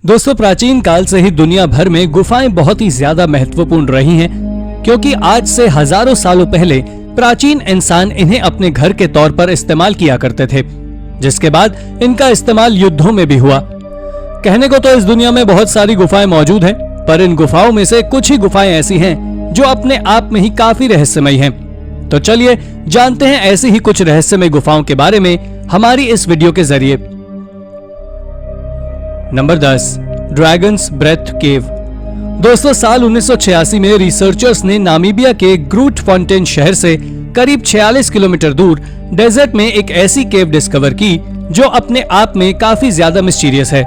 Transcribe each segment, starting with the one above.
दोस्तों, प्राचीन काल से ही दुनिया भर में गुफाएं बहुत ही ज्यादा महत्वपूर्ण रही हैं, क्योंकि आज से हजारों सालों पहले प्राचीन इंसान इन्हें अपने घर के तौर पर इस्तेमाल किया करते थे, जिसके बाद इनका इस्तेमाल युद्धों में भी हुआ। कहने को तो इस दुनिया में बहुत सारी गुफाएं मौजूद हैं, पर इन गुफाओं में से कुछ ही गुफाएं ऐसी हैं जो अपने आप में ही काफी रहस्यमयी हैं। तो चलिए जानते हैं ऐसी ही कुछ रहस्यमय गुफाओं के बारे में हमारी इस वीडियो के जरिए। नंबर 10, ड्रैगन्स ब्रेथ केव। दोस्तों, साल 1986 में रिसर्चर्स ने नामीबिया के ग्रूट फॉन्टेन शहर से करीब 46 किलोमीटर दूर डेजर्ट में एक ऐसी केव डिस्कवर की जो अपने आप में काफी ज्यादा मिस्टीरियस है।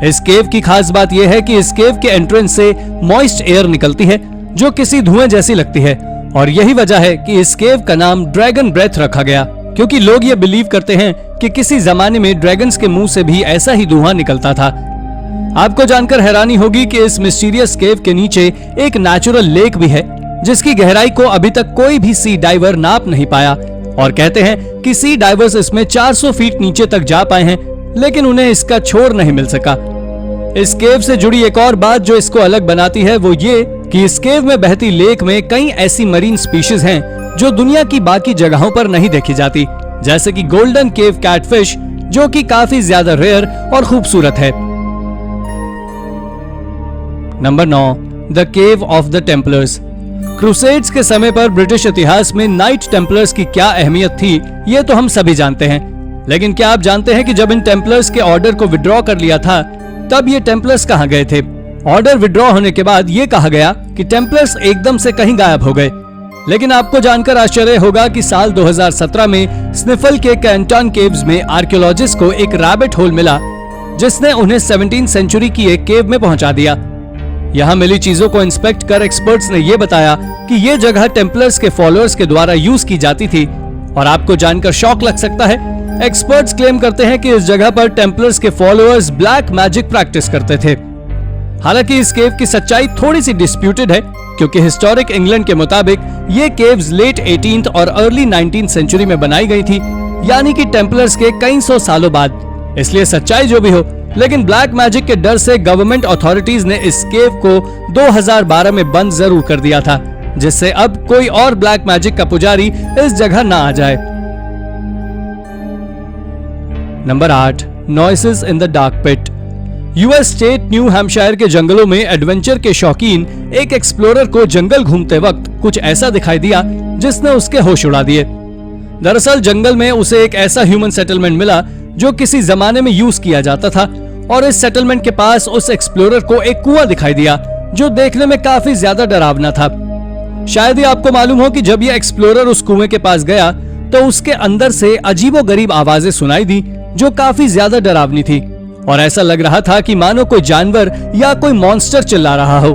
इस केव की खास बात यह है कि इस केव के एंट्रेंस से मॉइस्ट एयर निकलती है जो किसी धुएं जैसी लगती है, और यही वजह है कि इस केव का नाम ड्रैगन ब्रेथ रखा गया, क्योंकि लोग ये बिलीव करते हैं कि किसी जमाने में ड्रैगन्स के मुंह से भी ऐसा ही धुआं निकलता था। आपको जानकर हैरानी होगी कि इस मिस्टीरियस केव के नीचे एक नेचुरल लेक भी है, जिसकी गहराई को अभी तक कोई भी सी डाइवर नाप नहीं पाया, और कहते हैं कि सी डाइवर्स इसमें 400 फीट नीचे तक जा पाए हैं, लेकिन उन्हें इसका छोर नहीं मिल सका। इस केव से जुड़ी एक और बात जो इसको अलग बनाती है वो ये कि इस केव में बहती लेक में कई ऐसी मरीन स्पीशीज हैं जो दुनिया की बाकी जगहों पर नहीं देखी जाती, जैसे कि गोल्डन केव कैटफिश, जो कि काफी ज्यादा रेयर और खूबसूरत है। Number 9, the cave of the Templars. Crusades के समय पर ब्रिटिश इतिहास में नाइट टेम्पलर्स की क्या अहमियत थी, ये तो हम सभी जानते हैं, लेकिन क्या आप जानते हैं कि जब इन टेम्पलर्स के ऑर्डर को विड्रॉ कर लिया था, तब ये टेम्पलर्स कहाँ गए थे? ऑर्डर विड्रॉ होने के बाद ये कहा गया कि टेम्पलर्स एकदम से कहीं गायब हो गए। लेकिन आपको जानकर आश्चर्य होगा कि साल 2017 में स्निफल के कैंटन केव्स में आर्कियोलॉजिस्ट को एक रैबिट होल मिला, जिसने उन्हें 17वीं सेंचुरी की एक केव में पहुंचा दिया। यहाँ मिली चीजों को इंस्पेक्ट कर एक्सपर्ट्स ने यह बताया कि यह जगह टेम्पलर्स के फॉलोअर्स के द्वारा यूज की जाती थी, और आपको जानकर शॉक लग सकता है, एक्सपर्ट्स क्लेम करते हैं कि इस जगह पर टेम्पलर्स के फॉलोअर्स ब्लैक मैजिक प्रैक्टिस करते थे। हालांकि इस केव की सच्चाई थोड़ी सी डिस्प्यूटेड है, क्योंकि हिस्टोरिक इंग्लैंड के मुताबिक ये केव्स लेट 18th और अर्ली 19th सेंचुरी में बनाई गई थी, यानी कि टेम्पलर्स के कई सौ सालों बाद। इसलिए सच्चाई जो भी हो, लेकिन ब्लैक मैजिक के डर से गवर्नमेंट अथॉरिटीज ने इस केव को 2012 में बंद जरूर कर दिया था, जिससे अब कोई और ब्लैक मैजिक का पुजारी इस जगह ना आ जाए। Number 8, noises in the dark pit. US state New Hampshire के जंगलों में एडवेंचर के शौकीन एक एक्सप्लोरर को जंगल घूमते वक्त कुछ ऐसा दिखाई दिया जिसने उसके होश उड़ा दिए। दरअसल जंगल में उसे एक ऐसा ह्यूमन सेटलमेंट मिला जो किसी जमाने में यूज किया जाता था, और इस सेटलमेंट के पास उस एक्सप्लोरर को एक कुआं दिखाई दिया जो देखने में काफी ज्यादा डरावना था। शायद ही आपको मालूम हो कि जब यह एक्सप्लोरर उस कुएं के पास गया तो उसके अंदर से अजीबोगरीब आवाजें सुनाई दी जो काफी ज्यादा डरावनी थी, और ऐसा लग रहा था कि मानो कोई जानवर या कोई मॉन्स्टर चिल्ला रहा हो।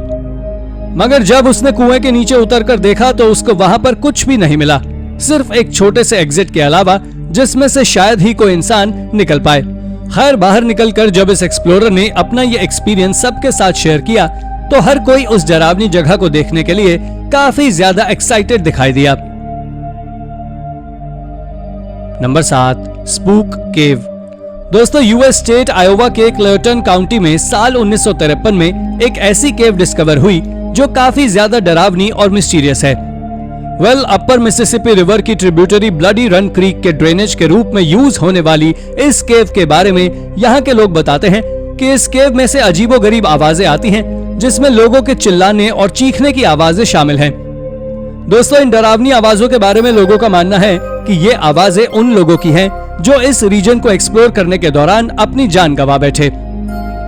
मगर जब उसने कुएं के नीचे उतरकर देखा तो उसको वहां पर कुछ भी नहीं मिला, सिर्फ एक छोटे से एग्जिट के अलावा, जिसमें से शायद ही कोई इंसान निकल पाए। खैर, बाहर निकलकर जब इस एक्सप्लोरर ने अपना ये एक्सपीरियंस सबके साथ शेयर किया तो हर कोई उस डरावनी जगह को देखने के लिए काफी ज्यादा एक्साइटेड दिखाई दिया। नंबर 7, स्पूक केव। दोस्तों, यूएस स्टेट आयोवा के क्लेयरटन काउंटी में साल 1953 में एक ऐसी केव डिस्कवर हुई जो काफी ज्यादा डरावनी और मिस्टीरियस है। अपर मिसिसिपी रिवर की ट्रिब्यूटरी ब्लडी रन क्रीक के ड्रेनेज के रूप में यूज होने वाली इस केव के बारे में यहाँ के लोग बताते हैं कि इस केव में से अजीबोगरीब आवाजें आती हैं, जिसमें लोगों के चिल्लाने और चीखने की आवाजें शामिल हैं। दोस्तों, इन डरावनी आवाजों के बारे में लोगों का मानना है कि ये आवाजें उन लोगों की हैं जो इस रीजन को एक्सप्लोर करने के दौरान अपनी जान गंवा बैठे।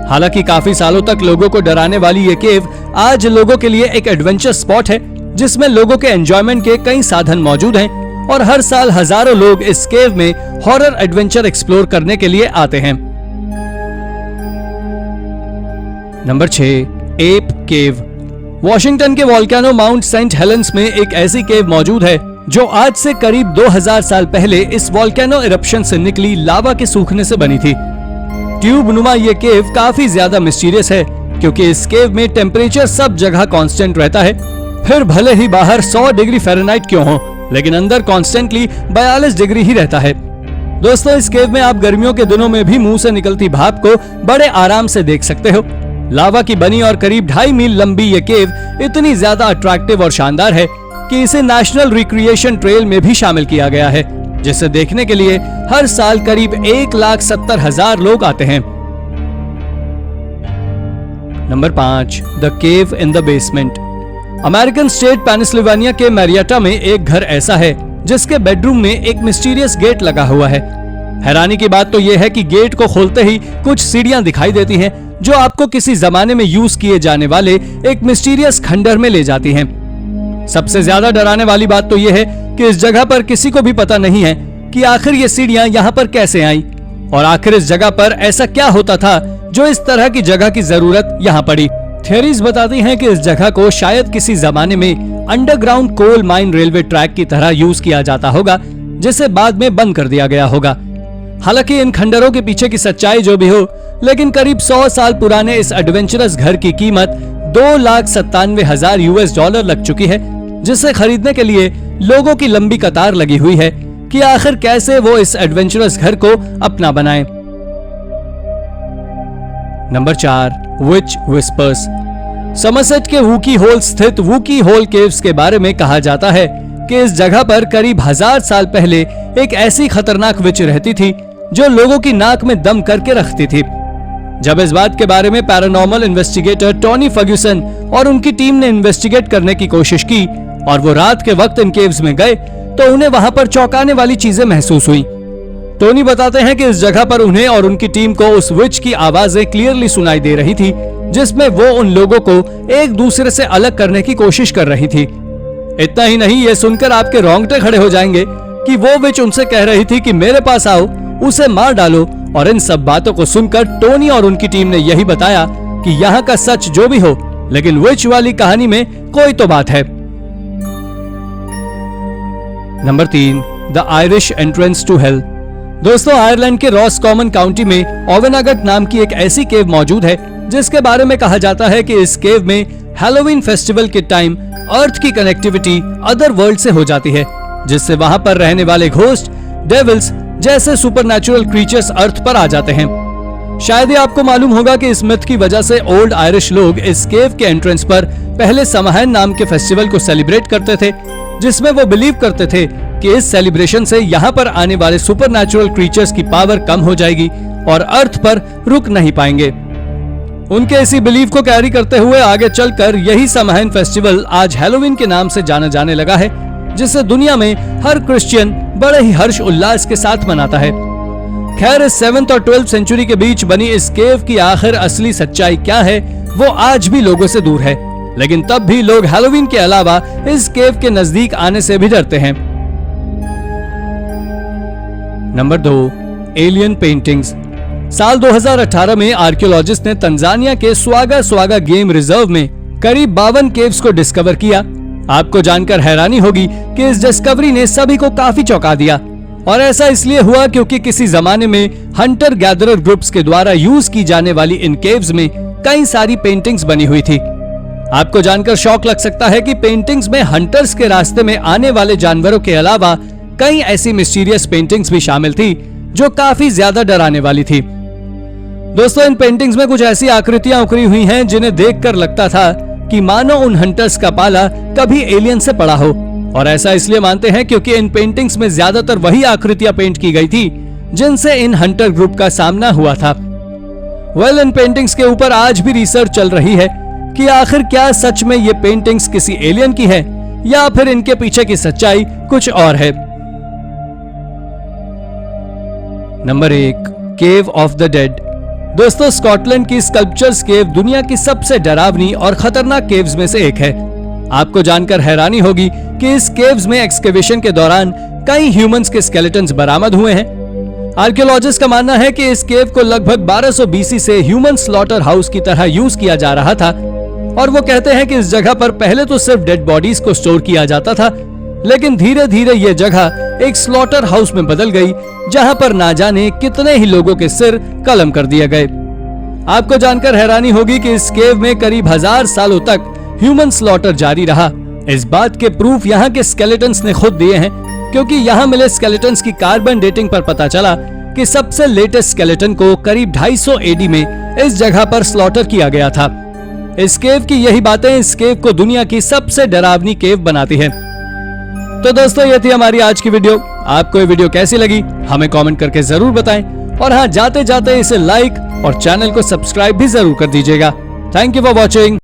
हालांकि काफी सालों तक लोगों को डराने वाली ये केव आज लोगों के लिए एक एडवेंचर स्पॉट है, जिसमें लोगों के एंजॉयमेंट के कई साधन मौजूद हैं, और हर साल हजारों लोग इस केव में हॉरर एडवेंचर एक्सप्लोर करने के लिए आते हैं। नंबर 6, एप केव। वॉशिंगटन के वोल्केनो माउंट सेंट हेलेंस में एक ऐसी केव मौजूद है जो आज से करीब 2000 साल पहले इस वोल्केनो इरप्शन से निकली लावा के सूखने से बनी थी। ट्यूब नुमा ये केव काफी ज्यादा मिस्टीरियस है, क्योंकि इस केव में टेम्परेचर सब जगह कांस्टेंट रहता है। फिर भले ही बाहर 100 डिग्री फ़ारेनहाइट क्यों हो, लेकिन अंदर कॉन्स्टेंटली 42 डिग्री ही रहता है। दोस्तों, इस केव में आप गर्मियों के दिनों में भी मुंह से निकलती भाप को बड़े आराम से देख सकते हो। लावा की बनी और करीब 2.5 मील लंबी ये केव इतनी ज्यादा अट्रैक्टिव और शानदार है कि इसे नेशनल रिक्रिएशन ट्रेल में भी शामिल किया गया है, जिसे देखने के लिए हर साल करीब 1,70,000 लोग आते हैं। Number 5, the cave in the basement. American state Pennsylvania के मैरियटा में एक घर ऐसा है जिसके बेडरूम में एक मिस्टीरियस गेट लगा हुआ है। हैरानी की बात तो यह है कि गेट को खोलते ही कुछ सीढ़ियां दिखाई देती हैं, जो आपको किसी जमाने में यूज किए जाने वाले एक मिस्टीरियस खंडर में ले जाती हैं। सबसे ज्यादा डराने वाली बात तो यह है कि इस जगह पर किसी को भी पता नहीं है कि आखिर ये सीढ़ियां यहाँ पर कैसे आईं और आखिर इस जगह पर ऐसा क्या होता था जो इस तरह की जगह की जरूरत यहाँ पड़ी। थियरीज बताती हैं कि इस जगह को शायद किसी जमाने में underground coal mine railway track की तरह यूज किया जाता होगा, जिसे बाद में बंद कर दिया गया होगा। हालांकि इन खंडरों के पीछे की सच्चाई जो भी हो, लेकिन करीब 100 साल पुराने इस एडवेंचरस घर की कीमत $2,97,000 लग चुकी है, जिसे खरीदने के लिए लोगों की लंबी कतार लगी हुई है कि आखिर कैसे वो इस एडवेंचरस घर को अपना बनाएं। नंबर 4, विच विस्पर्स। समरसेट के वूकी होल स्थित वूकी होल केव्स के बारे में कहा जाता है कि इस जगह पर करीब 1000 साल पहले एक ऐसी खतरनाक विच रहती थी जो लोगों की नाक में दम करके रखती थी। जब इस बात के बारे में पैरानॉर्मल इन्वेस्टिगेटर टोनी फर्ग्यूसन और उनकी टीम ने इन्वेस्टिगेट करने की कोशिश की और वो रात के वक्त इन केव्स में गए, तो उन्हें वहां पर चौंकाने वाली चीजें महसूस हुई। टोनी बताते हैं कि इस जगह पर उन्हें और उनकी टीम को उस विच की आवाजें क्लियरली सुनाई दे रही थी, जिसमें वो उन लोगों को एक दूसरे से अलग करने की कोशिश कर रही थी। इतना ही नहीं, ये सुनकर आपके रोंगटे खड़े हो जाएंगे कि वो विच उनसे कह रही थी कि मेरे पास आओ, उसे मार डालो। और इन सब बातों को सुनकर टोनी और उनकी टीम ने यही बताया कि यहाँ का सच जो भी हो, लेकिन विच वाली कहानी में कोई तो बात है। Number 3, the Irish entrance to hell. दोस्तों, आयरलैंड के रॉसकॉमन काउंटी में ओवेनागट नाम की एक ऐसी केव मौजूद है जिसके बारे में कहा जाता है कि इस केव में हैलोवीन फेस्टिवल के टाइम अर्थ की कनेक्टिविटी अदर वर्ल्ड से हो जाती है, जिससे वहां पर रहने वाले घोस्ट, डेविल्स जैसे सुपरनैचुरल क्रीचर्स अर्थ पर आ जाते हैं। शायद ही आपको मालूम होगा कि इस मिथ की वजह से ओल्ड आयरिश लोग इस केव के एंट्रेंस पर पहले समाहैन नाम के फेस्टिवल को सेलिब्रेट करते थे, जिसमें वो बिलीव करते थे कि इस सेलिब्रेशन से यहाँ पर आने वाले सुपरनैचुरल क्रीचर्स की पावर कम हो जाएगी और अर्थ पर रुक नहीं पाएंगे। उनके इसी बिलीफ को कैरी करते हुए आगे चलकर यही समाहैन फेस्टिवल आज हैलोवीन के नाम से जाना जाने लगा है, जिसे दुनिया में हर क्रिश्चियन बड़े ही हर्ष उल्लास के साथ मनाता है। खैर, इस 7th और 12th सेंचुरी के बीच बनी इस केव की आखिर असली सच्चाई क्या है, वो आज भी लोगों से दूर है, लेकिन तब भी लोग हैलोवीन के अलावा इस केव के नजदीक आने से भी डरते हैं। Number 2, alien paintings. साल 2018 में आर्कियोलॉजिस्ट ने तंजानिया के स्वागा स्वागा गेम रिजर्व में करीब 52 केव्स को डिस्कवर किया। आपको जानकर हैरानी होगी कि इस डिस्कवरी ने सभी को काफी चौंका दिया, और ऐसा इसलिए हुआ क्योंकि किसी जमाने में हंटर गैदरर ग्रुप्स के द्वारा यूज की जाने वाली इन केव्स में कई सारी पेंटिंग्स बनी हुई थी। आपको जानकर शौक लग सकता है कि पेंटिंग्स में हंटर्स के रास्ते में आने वाले जानवरों के अलावा कई ऐसी मिस्टीरियस पेंटिंग्स भी शामिल थी जो काफी ज्यादा डराने वाली थी। दोस्तों, इन पेंटिंग्स में कुछ ऐसी आकृतियां उकरी हुई हैं जिन्हें देखकर लगता था कि मानो उन हंटर्स का पाला कभी एलियन से पड़ा हो, और ऐसा इसलिए मानते हैं क्योंकि इन पेंटिंग्स में ज्यादातर वही आकृतियां पेंट की गई थी जिनसे इन हंटर ग्रुप का सामना हुआ था। इन पेंटिंग्स के ऊपर आज भी रिसर्च चल रही है कि आखिर क्या सच में ये पेंटिंग्स किसी एलियन की है या फिर इनके पीछे की सच्चाई कुछ और है। Number 1, cave of the dead. दोस्तों, स्कॉटलैंड की स्कल्पचर्स केव दुनिया की सबसे डरावनी और खतरनाक केव्स में से एक है। आपको जानकर हैरानी होगी कि इस केव्स में एक्सकेवेशन के दौरान कई ह्यूमंस के स्केलेटन्स बरामद हुए हैं। आर्कियोलॉजिस्ट का मानना है कि इस केव को लगभग 1200 BC से ह्यूमन स्लॉटर हाउस की तरह यूज किया जा रहा था, और वो कहते हैं कि इस जगह पर पहले तो सिर्फ डेड बॉडीज को स्टोर किया जाता था, लेकिन धीरे धीरे ये जगह एक स्लॉटर हाउस में बदल गई, जहां पर ना जाने कितने ही लोगों के सिर कलम कर दिए गए। आपको जानकर हैरानी होगी कि इस केव में करीब 1000 सालों तक ह्यूमन स्लॉटर जारी रहा। इस बात के प्रूफ यहाँ के स्केलेटन्स ने खुद दिए हैं, क्योंकि यहाँ मिले स्केलेटन्स की कार्बन डेटिंग पर पता चला कि सबसे लेटेस्ट स्केलेटन को करीब 250 एडी में इस जगह पर स्लॉटर किया गया था। इस केव की यही बातें इस केव को दुनिया की सबसे डरावनी केव बनाती है। तो दोस्तों, ये थी हमारी आज की वीडियो। आपको ये वीडियो कैसी लगी हमें कमेंट करके जरूर बताएं, और हाँ, जाते जाते इसे लाइक और चैनल को सब्सक्राइब भी जरूर कर दीजिएगा। Thank you for watching.